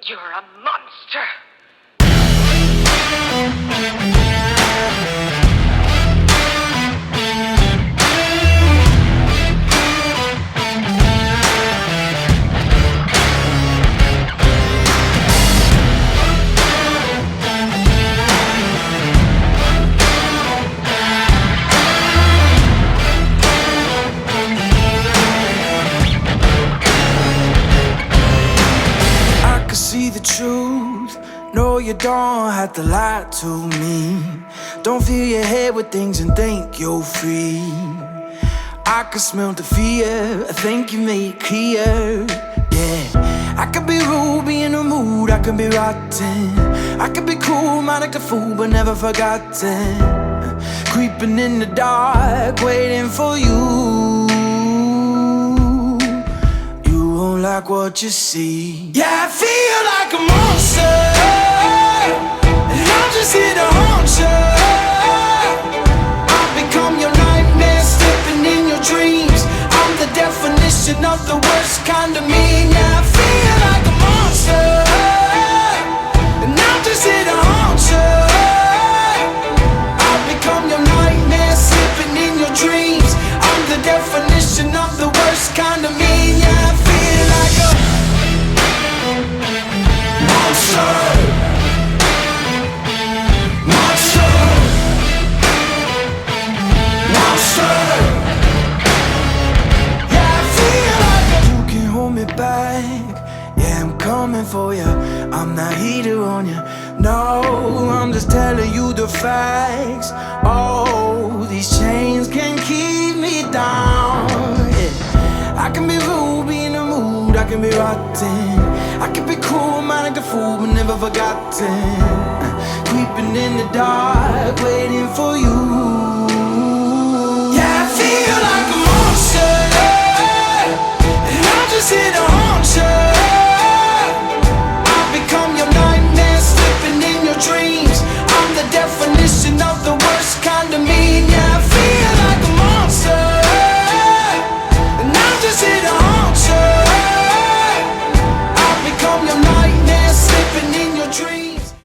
You're a monster. See the truth, no you don't have to lie to me. Don't fill your head with things and think you're free. I can smell the fear, I think you made it clear. Yeah, I could be rude, be in the mood, I could be rotten. I could be cool, mind like a fool, but never forgotten. Creeping in the dark, waiting for you. Won't like what you see. Yeah, I feel like a monster, and I'm just here to haunt you. I've become your nightmare, slipping in your dreams. I'm the definition of the worst kind of mean. Yeah, I feel like a monster, and I'm just here to haunt you. I've become your nightmare, slipping in your dreams. I'm the definition of the worst kind of mean. Yeah, I feel like a monster. Monster. Monster. Yeah, I feel like you can hold me back. Yeah, I'm coming for you. I'm not heater on you. No, I'm just telling you the facts. Oh, these chains can keep me down. Yeah. I can be rude, be in the mood, I can be rotten. I can be cool, mind like a fool, but never forgotten. Creeping in the dark, waiting for you.